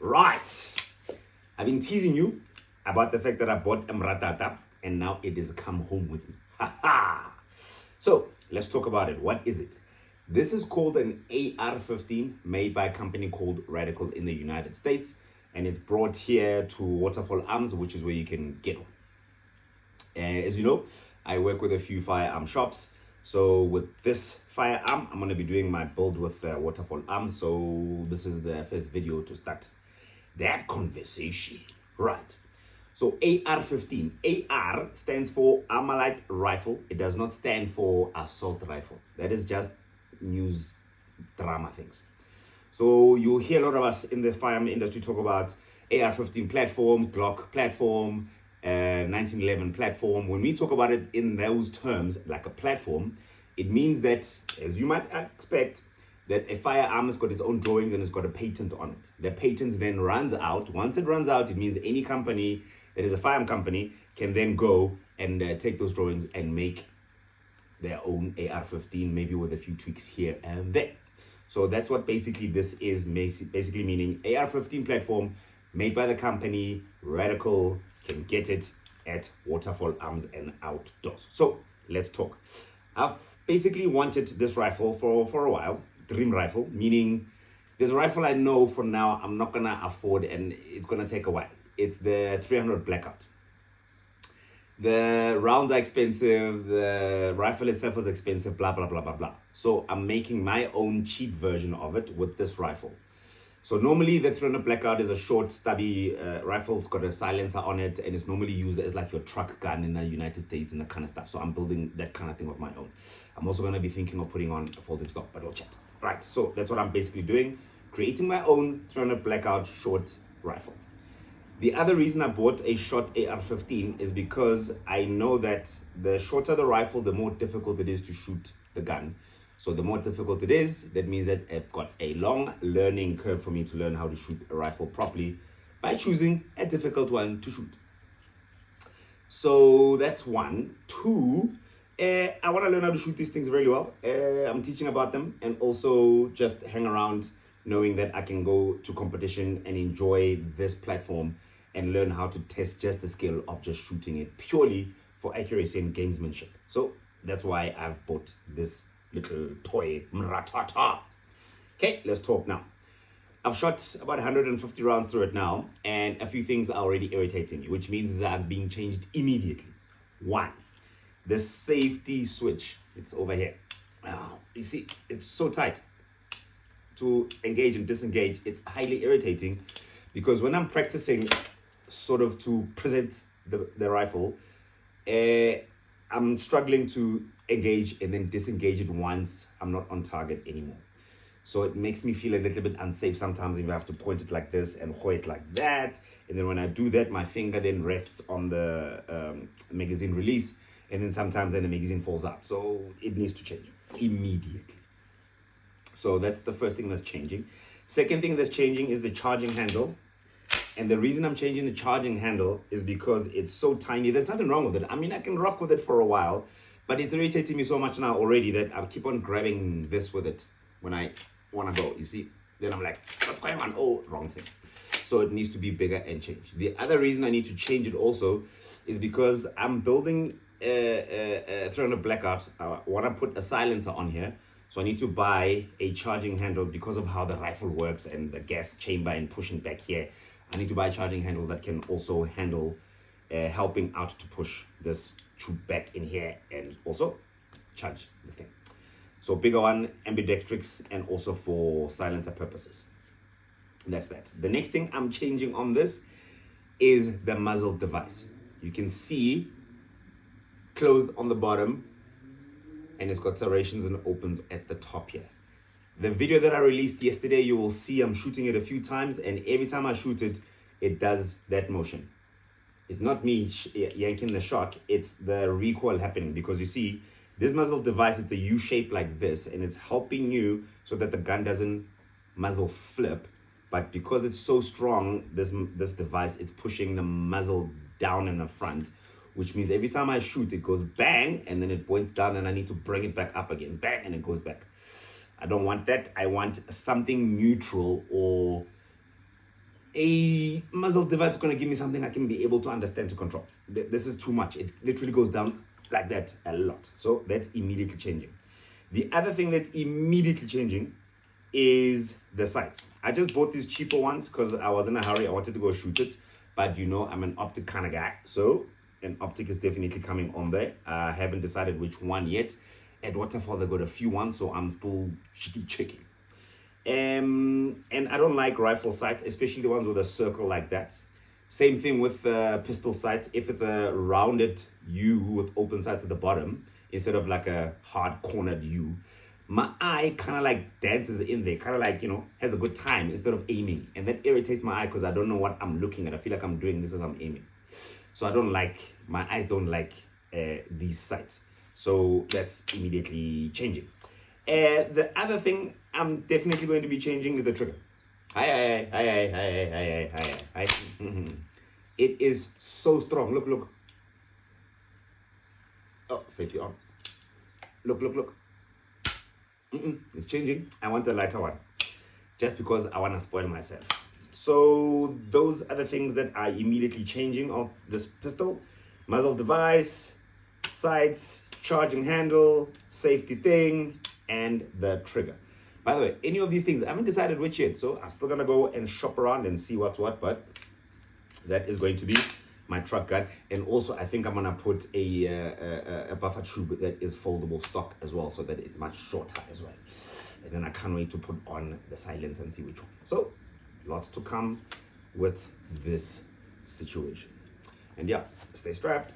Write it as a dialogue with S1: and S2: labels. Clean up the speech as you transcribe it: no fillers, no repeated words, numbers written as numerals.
S1: Right. I've been teasing you about the fact that I bought a Mratata and now it has come home with me. So let's talk about it. What is it? This is called an AR-15 made by a company called Radical in the United States, and it's brought here to Waterfall Arms, which is where you can get one. As you know, I work with a few firearm shops. So with this firearm, I'm going to be doing my build with Waterfall Arms. So this is the first video to start that conversation. Right. So AR-15. AR stands for Armalite Rifle. It does not stand for Assault Rifle. That is just news drama things. So you'll hear a lot of us in the firearm industry talk about AR-15 platform, Glock platform, 1911 platform. When we talk about it in those terms, like a platform, it means that, as you might expect, that a firearm has got its own drawings and it's got a patent on it. The patent then runs out. Once it runs out, it means any company that is a firearm company can then go and take those drawings and make their own AR-15, maybe with a few tweaks here and there. So that's what basically this is, basically meaning AR-15 platform made by the company Radical. Can get it at Waterfall Arms and Outdoors. So let's talk. I've basically wanted this rifle for a while. Dream rifle, meaning there's a rifle I know for now I'm not gonna afford and it's gonna take a while. It's the 300 Blackout. The rounds are expensive, the rifle itself is expensive, blah blah blah blah blah. So I'm making my own cheap version of it with this rifle. So normally the 300 Blackout is a short, stubby rifle. It's got a silencer on it, and it's normally used as like your truck gun in the United States and that kind of stuff. So I'm building that kind of thing of my own. I'm also going to be thinking of putting on a folding stock, but we'll chat. Right, so that's what I'm basically doing, creating my own 300 Blackout short rifle. The other reason I bought a short AR-15 is because I know that the shorter the rifle, the more difficult it is to shoot the gun. So the more difficult it is, that means that I've got a long learning curve for me to learn how to shoot a rifle properly by choosing a difficult one to shoot. So that's one. Two, I want to learn how to shoot these things really well. I'm teaching about them and also just hang around knowing that I can go to competition and enjoy this platform and learn how to test just the skill of just shooting it purely for accuracy and gamesmanship. So that's why I've bought this little toy Mratata. Okay, let's talk now. I've shot about 150 rounds through it now, and a few things are already irritating me, which means that I'm being changed immediately. One, the safety switch. It's over here. Oh, you see, it's so tight to engage and disengage. It's highly irritating because when I'm practicing sort of to present the rifle, I'm struggling to engage and then disengage it once I'm not on target anymore. So it makes me feel a little bit unsafe sometimes if I have to point it like this and hold it like that. And then when I do that, my finger then rests on the magazine release, and then sometimes then the magazine falls out. So it needs to change immediately. So that's the first thing that's changing. Second thing that's changing is the charging handle. And the reason I'm changing the charging handle is because it's so tiny. There's nothing wrong with it. I mean, I can rock with it for a while, but it's irritating me so much now already that I keep on grabbing this with it when I want to go, you see. Then I'm like, what's going on? Oh, wrong thing. So it needs to be bigger and changed. The other reason I need to change it also is because I'm building a 300 Blackout. I want to put a silencer on here. So I need to buy a charging handle because of how the rifle works and the gas chamber and pushing back here. I need to buy a charging handle that can also handle helping out to push this tube back in here and also charge this thing. So bigger one, ambidextrous, and also for silencer purposes. That's that. The next thing I'm changing on this is the muzzle device. You can see closed on the bottom and it's got serrations and opens at the top here. The video that I released yesterday, you will see I'm shooting it a few times, and every time I shoot it, it does that motion. It's not me yanking the shot, it's the recoil happening, because you see, this muzzle device, it's a U shape like this, and it's helping you so that the gun doesn't muzzle flip, but because it's so strong, this device, it's pushing the muzzle down in the front, which means every time I shoot, it goes bang, and then it points down, and I need to bring it back up again, bang, and it goes back. I don't want that. I want something neutral or a muzzle device is going to give me something I can be able to understand to control. This is too much. It literally goes down like that a lot. So that's immediately changing. The other thing that's immediately changing is the sights. I just bought these cheaper ones because I was in a hurry. I wanted to go shoot it. But you know, I'm an optic kind of guy. So an optic is definitely coming on there. I haven't decided which one yet. At Waterfall, they got a few ones, so I'm still checking. And I don't like rifle sights, especially the ones with a circle like that. Same thing with pistol sights. If it's a rounded U with open sights at the bottom, instead of like a hard cornered U, my eye kind of like dances in there, kind of like, you know, has a good time instead of aiming. And that irritates my eye because I don't know what I'm looking at. I feel like I'm doing this as I'm aiming. So I don't like, my eyes don't like these sights. So that's immediately changing. The other thing I'm definitely going to be changing is the trigger. It is so strong. Look. Oh, safety on. Look. It's changing. I want a lighter one. Just because I want to spoil myself. So those are the things that are immediately changing of this pistol. Muzzle device, sights, charging handle, safety thing, and the trigger. By the way, any of these things, I haven't decided which yet, so I'm still gonna go and shop around and see what's what, but that is going to be my truck gun. And also, I think I'm gonna put a buffer tube that is foldable stock as well, so that it's much shorter as well. And then I can't wait to put on the silence and see which one. So, lots to come with this situation. And yeah, stay strapped.